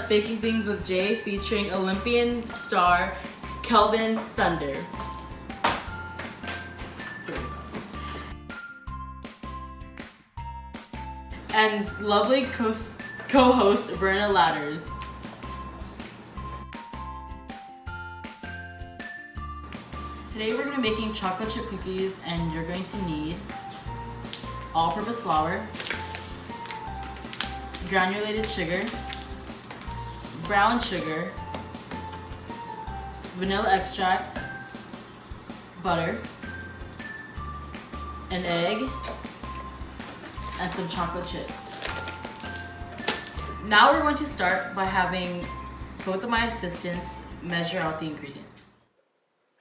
Baking Things with Jay featuring Olympian star Kelvin Thunder. And lovely co-host Verna Ladders. Today we're going to be making chocolate chip cookies, and you're going to need all-purpose flour, granulated sugar, brown sugar, vanilla extract, butter, an egg, and some chocolate chips. Now we're going to start by having both of my assistants measure out the ingredients.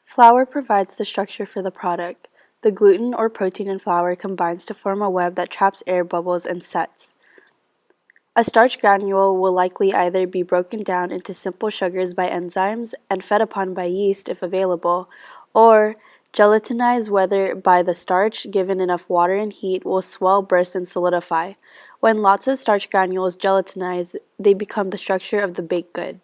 Flour provides the structure for the product. The gluten or protein in flour combines to form a web that traps air bubbles and sets. A starch granule will likely either be broken down into simple sugars by enzymes and fed upon by yeast if available, or gelatinized, whether by the starch given enough water and heat will swell, burst, and solidify. When lots of starch granules gelatinize, they become the structure of the baked good.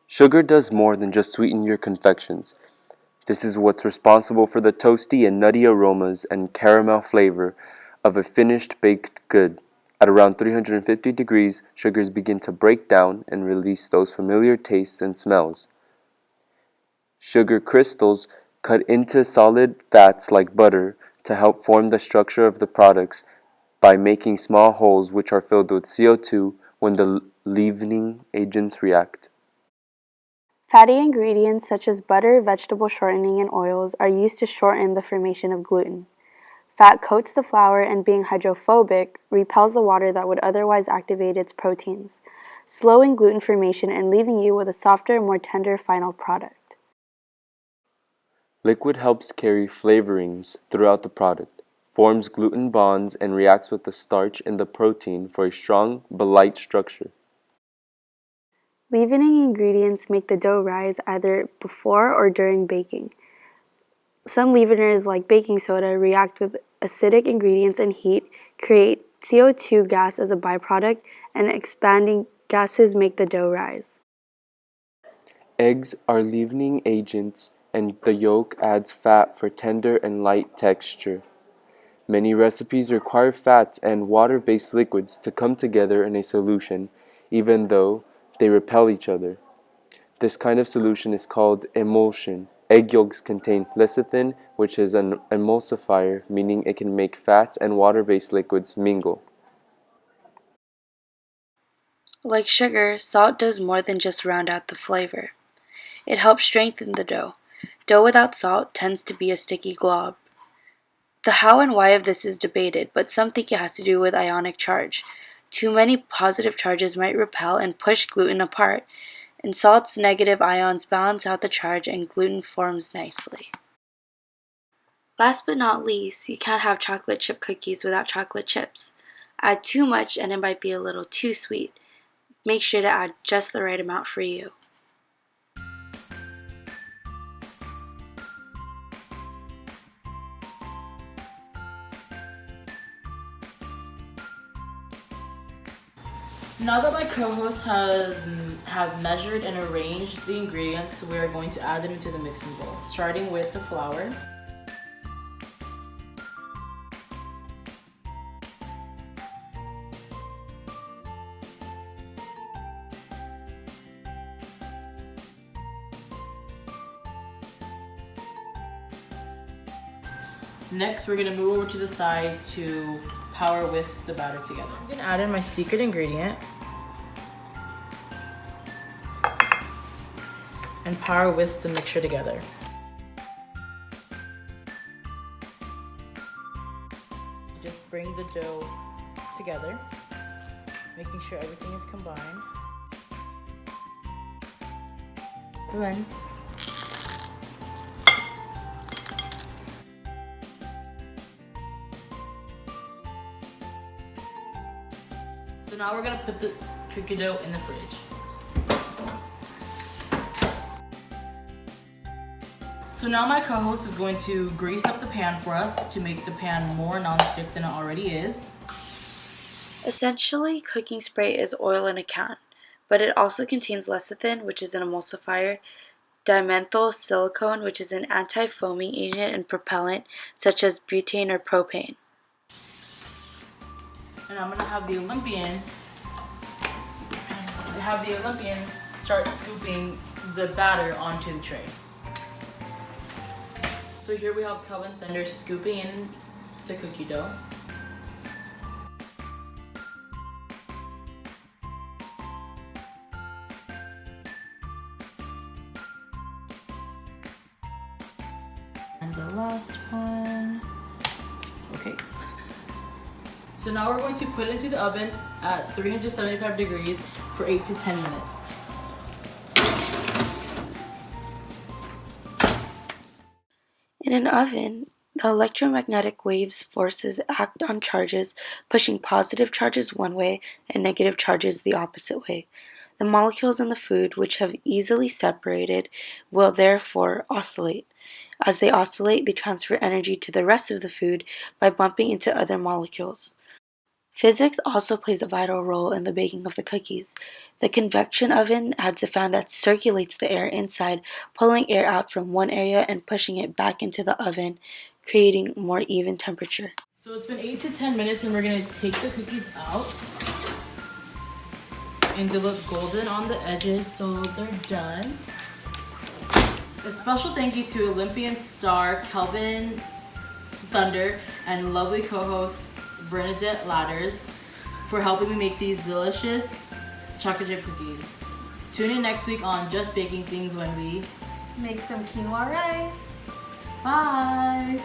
Sugar does more than just sweeten your confections. This is what's responsible for the toasty and nutty aromas and caramel flavor of a finished baked good. At around 350 degrees, sugars begin to break down and release those familiar tastes and smells. Sugar crystals cut into solid fats like butter to help form the structure of the products by making small holes which are filled with CO2 when the leavening agents react. Fatty ingredients such as butter, vegetable shortening, and oils are used to shorten the formation of gluten. Fat coats the flour and, being hydrophobic, repels the water that would otherwise activate its proteins, slowing gluten formation and leaving you with a softer, more tender final product. Liquid helps carry flavorings throughout the product, forms gluten bonds, and reacts with the starch in the protein for a strong but light structure. Leavening ingredients make the dough rise either before or during baking. Some leaveners, like baking soda, react with acidic ingredients and heat, create CO2 gas as a byproduct, and expanding gases make the dough rise. Eggs are leavening agents, and the yolk adds fat for tender and light texture. Many recipes require fats and water-based liquids to come together in a solution, even though they repel each other. This kind of solution is called emulsion. Egg yolks contain lecithin, which is an emulsifier, meaning it can make fats and water-based liquids mingle. Like sugar, salt does more than just round out the flavor. It helps strengthen the dough. Dough without salt tends to be a sticky glob. The how and why of this is debated, but some think it has to do with ionic charge. Too many positive charges might repel and push gluten apart, and salt's negative ions balance out the charge and gluten forms nicely. Last but not least, you can't have chocolate chip cookies without chocolate chips. Add too much and it might be a little too sweet. Make sure to add just the right amount for you. Now that my co-host have measured and arranged the ingredients, we are going to add them into the mixing bowl, starting with the flour. Next, we're going to move over to the side to power whisk the batter together. I'm going to add in my secret ingredient and power whisk the mixture together. Just bring the dough together, making sure everything is combined. Blend. So now we're gonna put the cookie dough in the fridge. So now my co-host is going to grease up the pan for us to make the pan more non-stick than it already is. Essentially, cooking spray is oil in a can. but it also contains lecithin, which is an emulsifier, dimethyl silicone, which is an anti-foaming agent and propellant, such as butane or propane. And I'm gonna have the Olympian start scooping the batter onto the tray. So here we have Kelvin Thunder scooping in the cookie dough. And the last one. Okay. So now we're going to put it into the oven at 375 degrees for 8 to 10 minutes. In an oven, the electromagnetic waves forces act on charges, pushing positive charges one way and negative charges the opposite way. The molecules in the food, which have easily separated, will therefore oscillate. As they oscillate, they transfer energy to the rest of the food by bumping into other molecules. Physics also plays a vital role in the baking of the cookies. The convection oven adds a fan that circulates the air inside, pulling air out from one area and pushing it back into the oven, creating more even temperature. So it's been 8 to 10 minutes and we're gonna take the cookies out. And they look golden on the edges, so they're done. A special thank you to Olympian star Kelvin Thunder and lovely co-host Bernadette Ladders for helping me make these delicious chocolate chip cookies. Tune in next week on Just Baking Things when we make some quinoa rice. Bye!